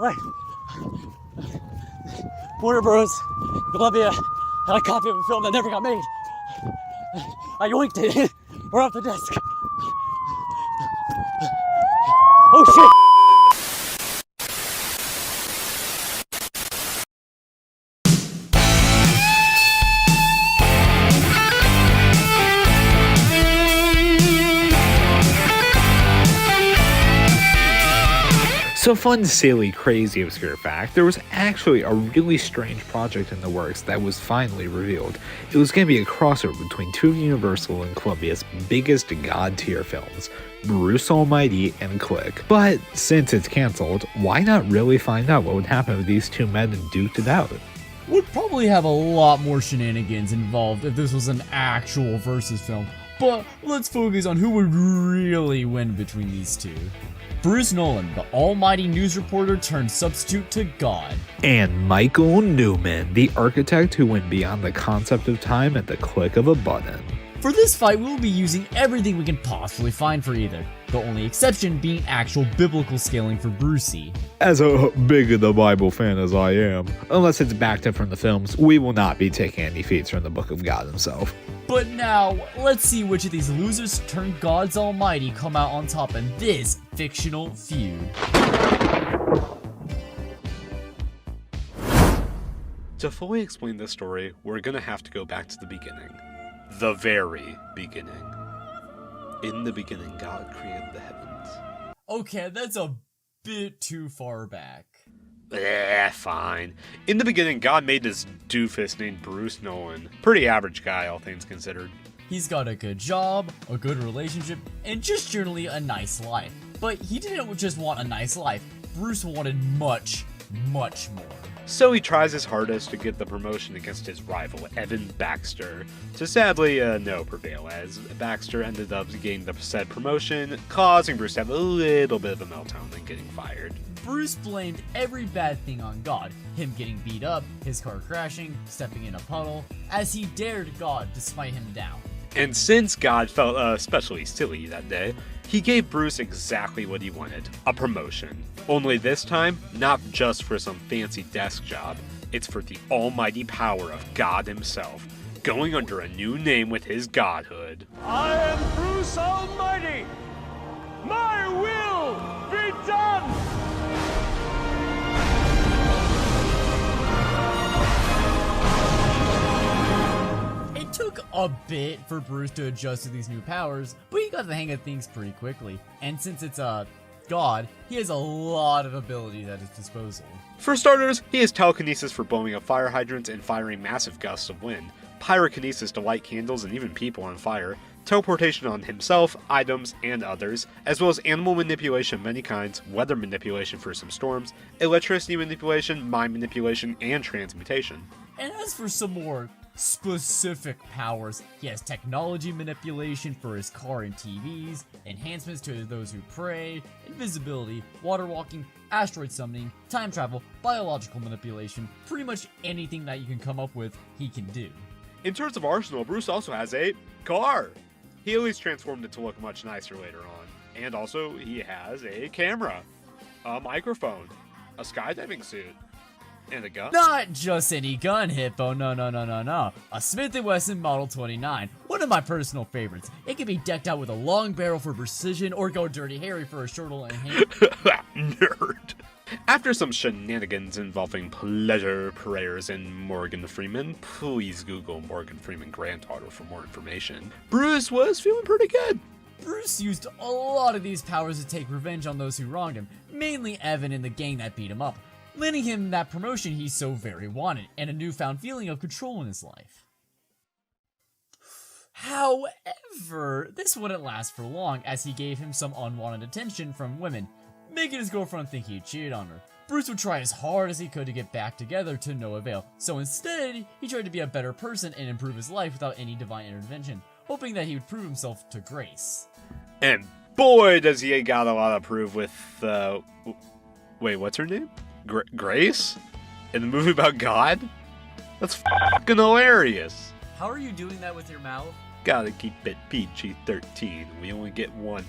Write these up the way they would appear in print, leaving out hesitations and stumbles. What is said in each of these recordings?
Like, Warner Bros. Columbia had a copy of a film that never got made. I yoinked it. We're off the desk. Oh shit! So fun, silly, crazy, obscure fact, there was actually a really strange project in the works that was finally revealed. It was going to be a crossover between two of Universal and Columbia's biggest god-tier films, Bruce Almighty and Click. But since it's cancelled, why not really find out what would happen if these two men duked it out? Would probably have a lot more shenanigans involved if this was an actual versus film, but let's focus on who would really win between these two. Bruce Nolan, the almighty news reporter turned substitute to God. And Micheal Newman, the architect who went beyond the concept of time at the click of a button. For this fight, we'll be using everything we can possibly find for either, the only exception being actual biblical scaling for Brucey. As a big of the Bible fan as I am, unless it's backed up from the films, we will not be taking any feats from the Book of God himself. But now, let's see which of these losers turned God's almighty come out on top in this fictional feud. To fully explain this story, we're gonna have to go back to the beginning. The very beginning. In the beginning, God created the heavens. Okay, that's a bit too far back. Fine. In the beginning, God made this doofus named Bruce Nolan. Pretty average guy, all things considered. He's got a good job, a good relationship, and just generally a nice life. But he didn't just want a nice life. Bruce wanted much, much more. So he tries his hardest to get the promotion against his rival, Evan Baxter, to sadly no prevail, as Baxter ended up getting the said promotion, causing Bruce to have a little bit of a meltdown and getting fired. Bruce blamed every bad thing on God, him getting beat up, his car crashing, stepping in a puddle, as he dared God to smite him down. And since God felt especially silly that day, he gave Bruce exactly what he wanted, a promotion. Only this time, not just for some fancy desk job, it's for the almighty power of God himself, going under a new name with his godhood. I am Bruce Almighty! My will be done! It took a bit for Bruce to adjust to these new powers, but he got the hang of things pretty quickly. And since it's God, he has a lot of abilities at his disposal. For starters, he has telekinesis for blowing up fire hydrants and firing massive gusts of wind, pyrokinesis to light candles and even people on fire, teleportation on himself, items, and others, as well as animal manipulation of many kinds, weather manipulation for some storms, electricity manipulation, mind manipulation, and transmutation. And as for some more specific powers, he has technology manipulation for his car and TVs, enhancements to those who pray, invisibility, water walking, asteroid summoning, time travel, biological manipulation, pretty much anything that you can come up with, he can do. In terms of arsenal, Bruce also has a car. He at least transformed it to look much nicer later on. And also, he has a camera, a microphone, a skydiving suit, and a gun. Not just any gun, Hippo, no. A Smith & Wesson Model 29, one of my personal favorites. It can be decked out with a long barrel for precision or go Dirty Harry for a shorter hand. Nerd. After some shenanigans involving pleasure prayers and Morgan Freeman, please Google Morgan Freeman granddaughter for more information, Bruce was feeling pretty good. Bruce used a lot of these powers to take revenge on those who wronged him, mainly Evan and the gang that beat him up, landing him that promotion he so very wanted, and a newfound feeling of control in his life. However, this wouldn't last for long, as he gave him some unwanted attention from women, making his girlfriend think he cheated on her. Bruce would try as hard as he could to get back together to no avail, so instead, he tried to be a better person and improve his life without any divine intervention, hoping that he would prove himself to Grace. And boy, does he got a lot to prove with, wait, what's her name? Grace? In the movie about God? That's fucking hilarious. How are you doing that with your mouth? Gotta keep it PG-13. We only get one.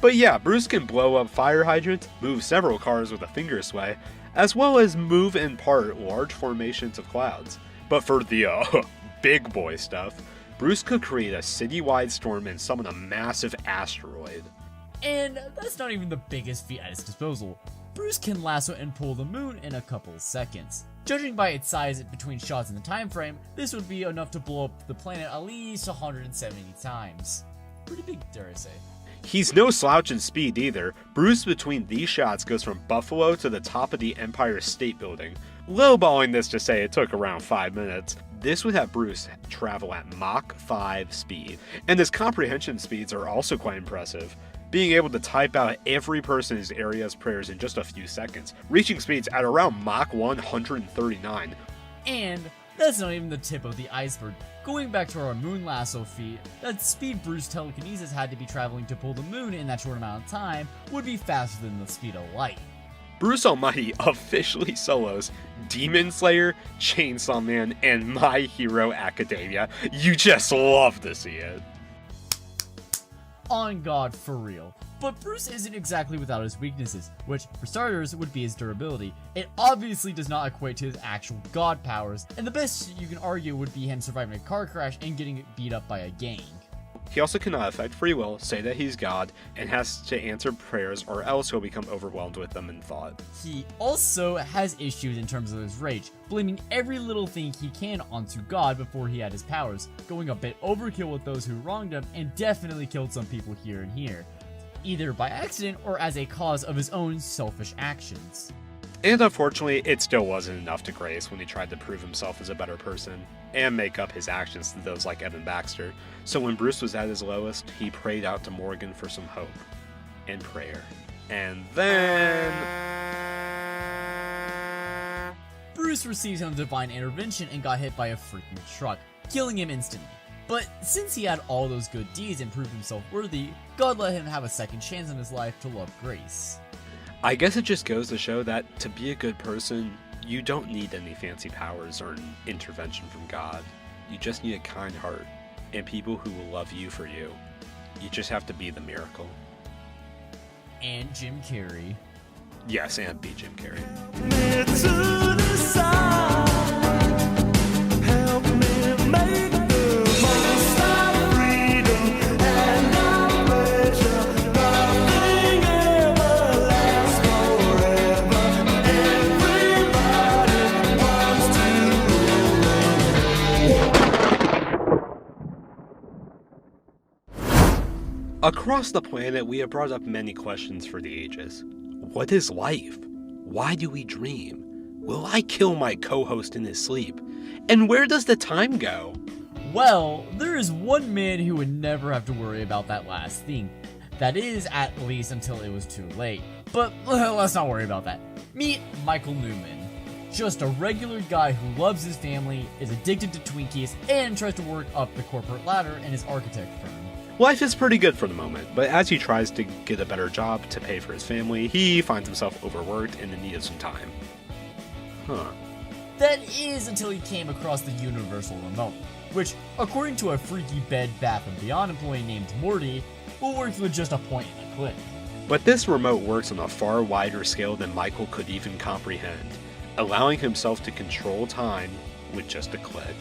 But yeah, Bruce can blow up fire hydrants, move several cars with a finger sway, as well as move and part large formations of clouds. But for the big boy stuff, Bruce could create a citywide storm and summon a massive asteroid. And that's not even the biggest feat at his disposal. Bruce can lasso and pull the moon in a couple seconds. Judging by its size between shots in the time frame, this would be enough to blow up the planet at least 170 times. Pretty big, dare I say. He's no slouch in speed either. Bruce between these shots goes from Buffalo to the top of the Empire State Building. Lowballing this to say it took around 5 minutes. This would have Bruce travel at Mach 5 speed. And his comprehension speeds are also quite impressive, being able to type out every person's area's prayers in just a few seconds, reaching speeds at around Mach 139. And that's not even the tip of the iceberg. Going back to our moon lasso feat, that speed Bruce telekinesis had to be traveling to pull the moon in that short amount of time would be faster than the speed of light. Bruce Almighty officially solos Demon Slayer, Chainsaw Man, and My Hero Academia. You just love to see it. On God, for real. But Bruce isn't exactly without his weaknesses, which, for starters, would be his durability. It obviously does not equate to his actual god powers, and the best you can argue would be him surviving a car crash and getting beat up by a gang. He also cannot affect free will, say that he's God, and has to answer prayers or else he'll become overwhelmed with them in thought. He also has issues in terms of his rage, blaming every little thing he can onto God before he had his powers, going a bit overkill with those who wronged him, and definitely killed some people here and here, either by accident or as a cause of his own selfish actions. And unfortunately, it still wasn't enough to Grace when he tried to prove himself as a better person, and make up his actions to those like Evan Baxter. So when Bruce was at his lowest, he prayed out to Morgan for some hope and prayer. And then Bruce received some divine intervention and got hit by a freaking truck, killing him instantly. But since he had all those good deeds and proved himself worthy, God let him have a second chance in his life to love Grace. I guess it just goes to show that to be a good person, you don't need any fancy powers or an intervention from God. You just need a kind heart and people who will love you for you. You just have to be the miracle. And Jim Carrey. Yes, and be Jim Carrey. Across the planet, we have brought up many questions for the ages. What is life? Why do we dream? Will I kill my co-host in his sleep? And where does the time go? Well, there is one man who would never have to worry about that last thing. That is, at least until it was too late. But let's not worry about that. Meet Micheal Newman. Just a regular guy who loves his family, is addicted to Twinkies, and tries to work up the corporate ladder in his architect firm. Life is pretty good for the moment, but as he tries to get a better job to pay for his family, he finds himself overworked and in need of some time. That is until he came across the Universal Remote, which, according to a freaky Bed Bath & Beyond employee named Morty, will work with just a point and a click. But this remote works on a far wider scale than Micheal could even comprehend, allowing himself to control time with just a click.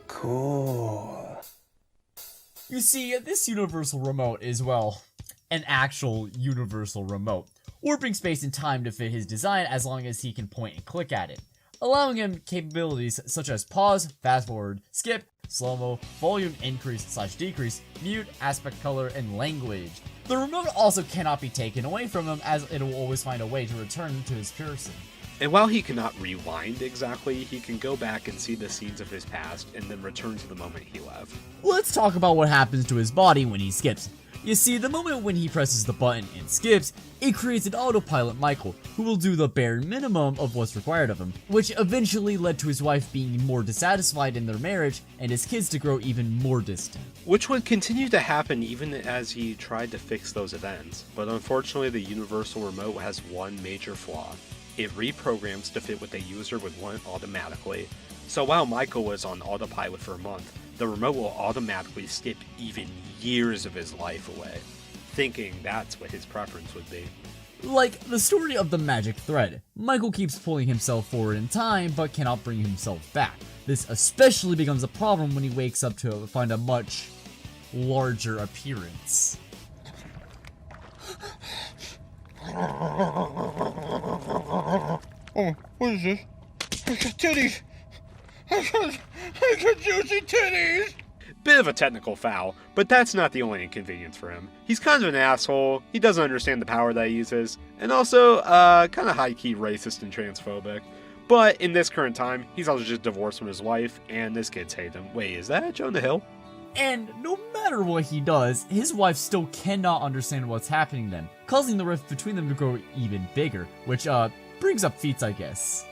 Cool. You see, this Universal Remote is, well, an actual Universal Remote, warping space and time to fit his design as long as he can point and click at it, allowing him capabilities such as pause, fast forward, skip, slow-mo, volume increase/decrease, mute, aspect color, and language. The remote also cannot be taken away from him, as it will always find a way to return to his person. And while he cannot rewind exactly, he can go back and see the scenes of his past and then return to the moment he left. Let's talk about what happens to his body when he skips. You see, the moment when he presses the button and skips, it creates an autopilot Micheal, who will do the bare minimum of what's required of him, which eventually led to his wife being more dissatisfied in their marriage and his kids to grow even more distant. Which would continue to happen even as he tried to fix those events, but unfortunately the Universal Remote has one major flaw. It reprograms to fit what the user would want automatically. So while Micheal was on autopilot for a month, the remote will automatically skip even years of his life away, thinking that's what his preference would be. Like the story of the magic thread, Michael keeps pulling himself forward in time but cannot bring himself back. This especially becomes a problem when he wakes up to find a much larger appearance. Oh, what is this? I got titties! I got juicy titties! Bit of a technical foul, but that's not the only inconvenience for him. He's kind of an asshole, he doesn't understand the power that he uses, and also, kind of high-key racist and transphobic. But in this current time, he's also just divorced from his wife, and his kids hate him. Wait, is that Jonah Hill? And no matter what he does, his wife still cannot understand what's happening then, causing the rift between them to grow even bigger, which, brings up feats, I guess.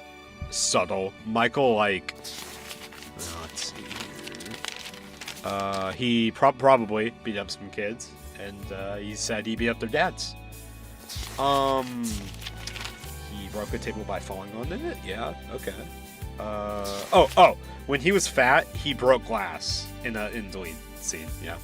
Subtle. Michael, like... let's see here. He probably beat up some kids, and, he said he beat up their dads. He broke a table by falling on it? Yeah, okay. When he was fat, he broke glass in the lead scene, yeah.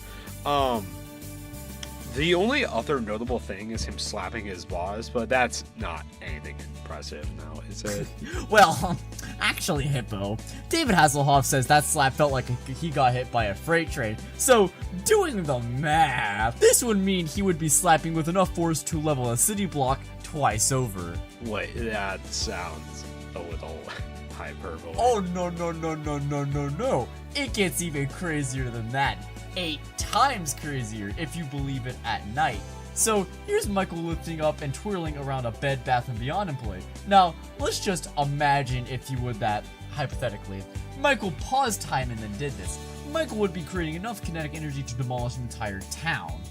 The only other notable thing is him slapping his boss, but that's not anything impressive now, is it? Well, actually, Hippo, David Hasselhoff says that slap felt like he got hit by a freight train. So, doing the math, this would mean he would be slapping with enough force to level a city block twice over. Wait, that sounds a little hyperbole. Oh, no. It gets even crazier than that. 8 times crazier if you believe it at night. So here's Michael lifting up and twirling around a Bed Bath & Beyond employee. Now, let's just imagine, if you would, that, hypothetically, Michael paused time and then did this. Michael would be creating enough kinetic energy to demolish an entire town.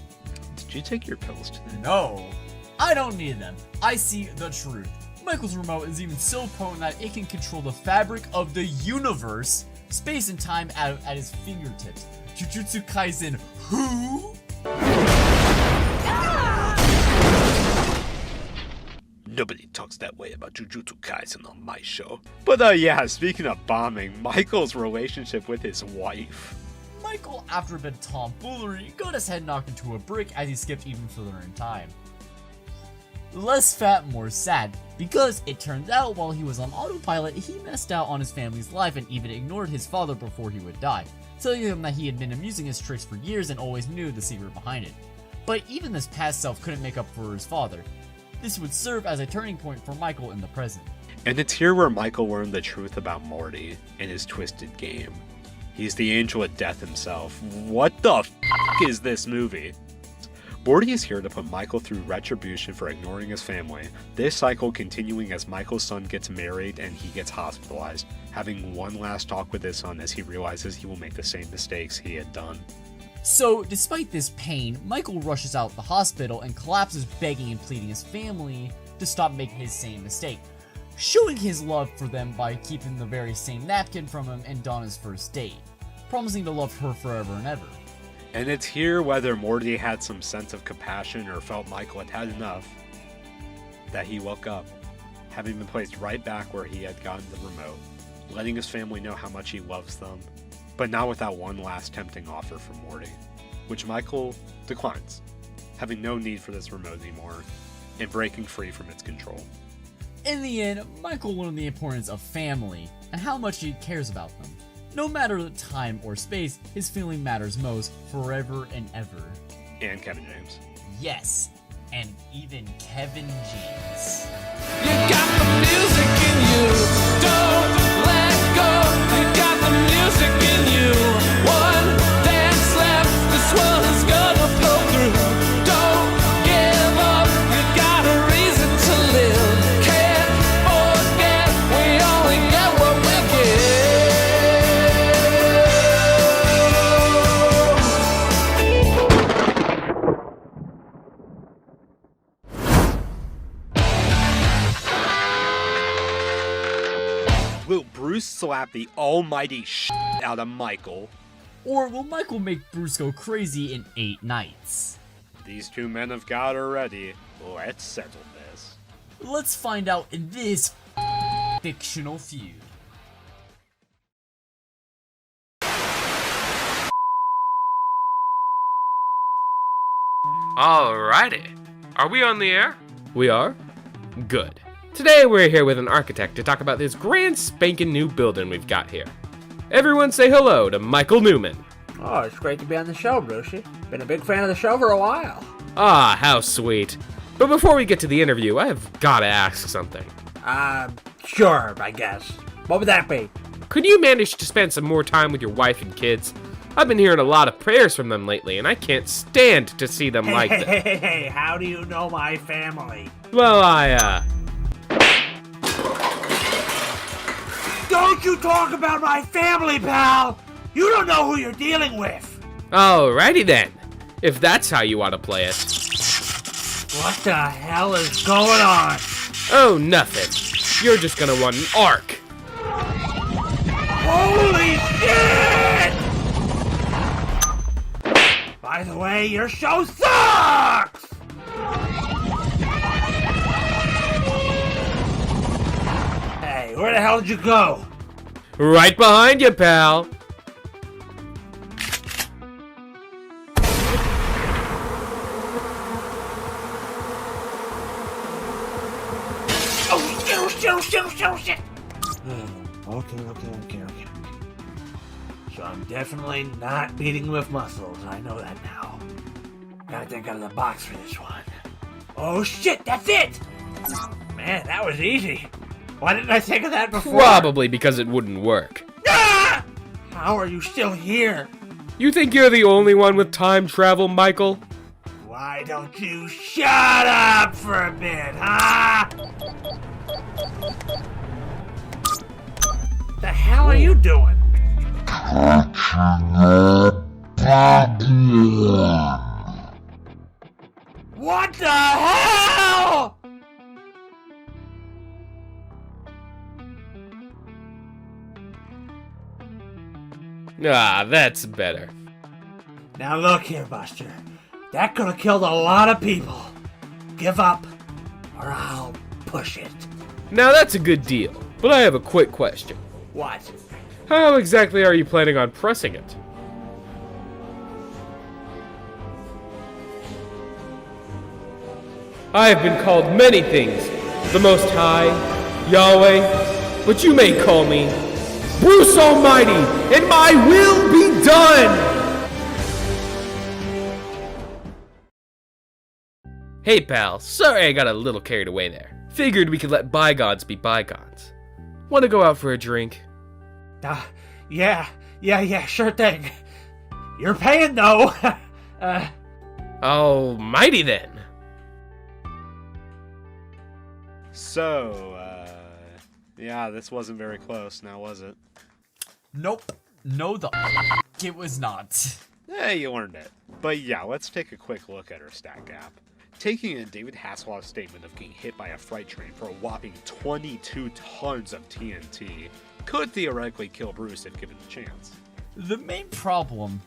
Did you take your pills today? No, I don't need them. I see the truth. Michael's remote is even so potent that it can control the fabric of the universe, space and time at his fingertips. Jujutsu Kaisen, who? Nobody talks that way about Jujutsu Kaisen on my show. But yeah, speaking of bombing, Michael's relationship with his wife. Michael, after a bit of tomfoolery, got his head knocked into a brick as he skipped even further in time. Less fat, more sad, because it turns out while he was on autopilot, he messed out on his family's life and even ignored his father before he would die, telling him that he had been amusing his tricks for years and always knew the secret behind it. But even this past self couldn't make up for his father. This would serve as a turning point for Michael in the present. And it's here where Michael learned the truth about Morty and his twisted game. He's the angel of death himself. What the f*** is this movie? Morty is here to put Michael through retribution for ignoring his family, this cycle continuing as Michael's son gets married and he gets hospitalized, having one last talk with his son as he realizes he will make the same mistakes he had done. So, despite this pain, Michael rushes out the hospital and collapses begging and pleading his family to stop making his same mistake, showing his love for them by keeping the very same napkin from him and Donna's first date, promising to love her forever and ever. And it's here whether Morty had some sense of compassion or felt Michael had had enough, that he woke up, having been placed right back where he had gotten the remote, letting his family know how much he loves them, but not without one last tempting offer from Morty, which Michael declines, having no need for this remote anymore, and breaking free from its control. In the end, Michael learned the importance of family and how much he cares about them. No matter the time or space, his feeling matters most, forever and ever. And Kevin James. Yes, and even Kevin James. You got the music in you, don't let go. You got the music in you. One dance left, this world is gonna pull through. Don't give up, you got a reason to live. Can't forget, we only get what we give. Will Bruce slap the almighty shit out of Michael? Or will Michael make Bruce go crazy in 8 nights? These two men have got her ready. Let's settle this. Let's find out in this fictional feud. Alrighty. Are we on the air? We are? Good. Today we're here with an architect to talk about this grand spanking new building we've got here. Everyone say hello to Micheal Newman. Oh, it's great to be on the show, Brucey. Been a big fan of the show for a while. Ah, how sweet. But before we get to the interview, I've gotta ask something. Sure, I guess. What would that be? Could you manage to spend some more time with your wife and kids? I've been hearing a lot of prayers from them lately, and I can't stand to see them like this. Hey, how do you know my family? Well, Don't you talk about my family, pal! You don't know who you're dealing with! Alrighty then. If that's how you want to play it. What the hell is going on? Oh, nothing. You're just gonna want an arc. Holy shit! By the way, your show sucks! Hey, where the hell did you go? Right behind you, pal. Oh, shit. Okay. So I'm definitely not beating with muscles. I know that now. Gotta think out of the box for this one. Oh shit, that's it! Man, that was easy. Why didn't I think of that before? Probably because it wouldn't work. Ah! How are you still here? You think you're the only one with time travel, Micheal? Why don't you shut up for a bit, huh? The hell are you doing? What the hell? Ah, that's better. Now look here, Buster. That could have killed a lot of people. Give up, or I'll push it. Now that's a good deal, but I have a quick question. What? How exactly are you planning on pressing it? I have been called many things. The Most High, Yahweh, but you may call me Bruce Almighty, and my will be done! Hey pal, sorry I got a little carried away there. Figured we could let bygones be bygones. Wanna go out for a drink? Yeah, sure thing. You're paying though. Almighty then. So, yeah, this wasn't very close, now was it? Nope. No, it was not. You learned it. But yeah, let's take a quick look at our stat gap. Taking in David Hasselhoff's statement of getting hit by a freight train for a whopping 22 tons of TNT could theoretically kill Bruce if given the chance. The main problem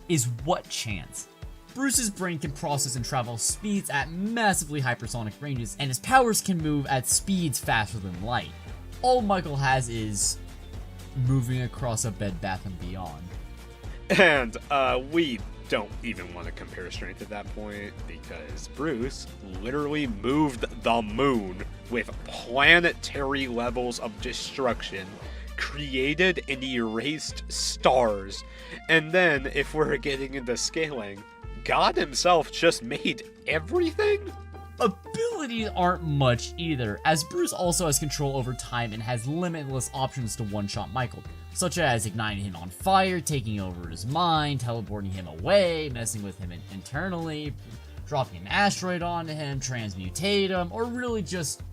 is what chance? Bruce's brain can process and travel speeds at massively hypersonic ranges, and his powers can move at speeds faster than light. All Micheal has is moving across a Bed Bath & Beyond. And, we don't even want to compare strength at that point, because Bruce literally moved the moon with planetary levels of destruction, created and erased stars, and then, if we're getting into scaling, God himself just made everything? Abilities aren't much either, as Bruce also has control over time and has limitless options to one-shot Micheal, such as igniting him on fire, taking over his mind, teleporting him away, messing with him internally, dropping an asteroid onto him, transmutate him, or really just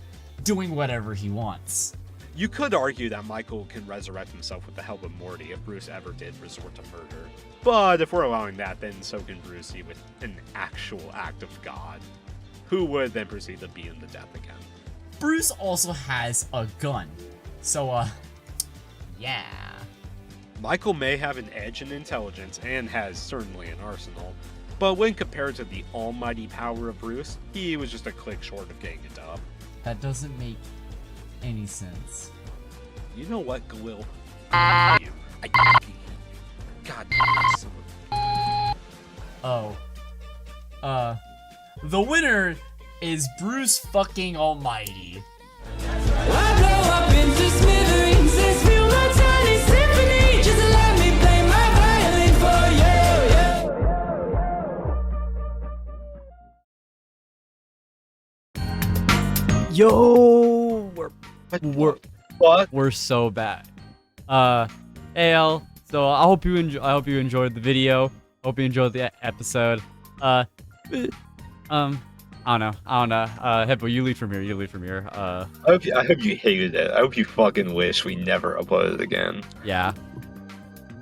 doing whatever he wants. You could argue that Micheal can resurrect himself with the help of Morty if Bruce ever did resort to murder. But if we're allowing that, then so can Brucey with an actual act of God, who would then proceed to beat him to death again. Bruce also has a gun, so, yeah. Micheal may have an edge in intelligence and has certainly an arsenal, but when compared to the almighty power of Bruce, he was just a click short of getting a dub. That doesn't make any sense. You know what, Galil? God damn it, son. Oh. The winner is Bruce fucking Almighty. I blow up into smithereens. This feel my tiny symphony. Just let me play my violin for you. Yo, What? we're so bad. AL. So I hope you enjoyed the video. Hope you enjoyed the episode. I don't know. Hippo, you lead from here. I hope you hated it. I hope you fucking wish we never uploaded again. Yeah.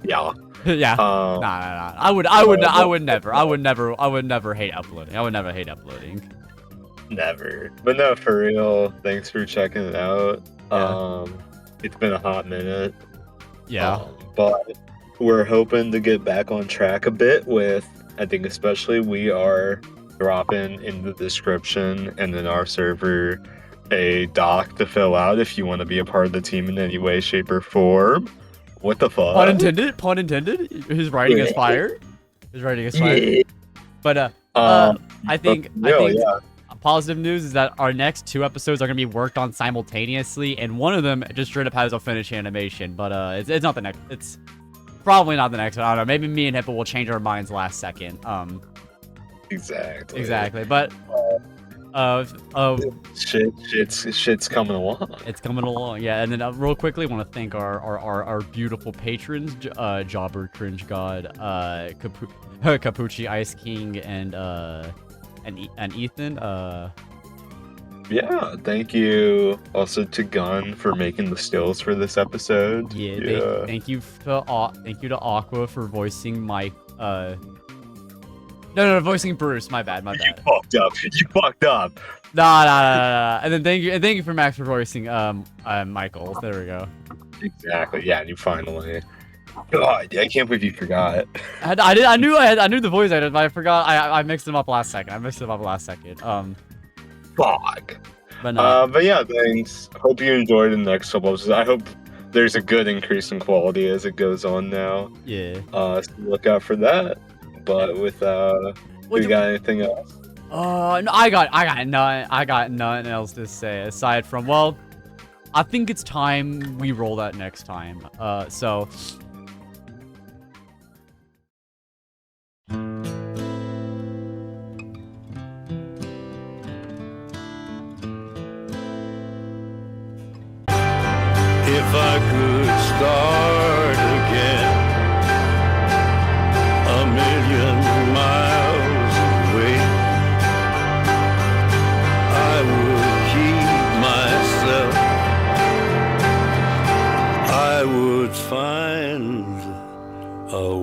Yeah. Yeah. Nah. I would never hate uploading. I would never hate uploading. Never. But no, for real, thanks for checking it out. Yeah. It's been a hot minute. Yeah. But we're hoping to get back on track a bit with, I think especially we are dropping in the description and in our server a doc to fill out if you want to be a part of the team in any way, shape, or form. What the fuck? Pun intended. His writing is fire. Yeah. But I think positive news is that our next 2 episodes are gonna be worked on simultaneously, and one of them just straight up has a finished animation. But it's not the next. It's probably not the next one. I don't know. Maybe me and Hippo will change our minds last second. Exactly. But shit's coming along. It's coming along, yeah. And then real quickly, I want to thank our beautiful patrons, Jobber, Cringe God, Capucci, Ice King, and Ethan. Yeah, thank you also to Gun for making the stills for this episode. Yeah. Thank you to Aqua for voicing my No, voicing Bruce. My bad. You fucked up. Nah. And then thank you for Max for voicing Michael. There we go. Exactly. Yeah, and you finally. God, I can't believe you forgot. I knew the voice I did, but I forgot. I mixed them up last second. Fuck. But yeah, thanks. Hope you enjoyed the next couple episodes. I hope there's a good increase in quality as it goes on now. Yeah. So look out for that. But with we got anything else? No, I got nothing else to say aside from, well, I think it's time we roll that next time. So If I could start again, a million miles away, I would keep myself. I would find a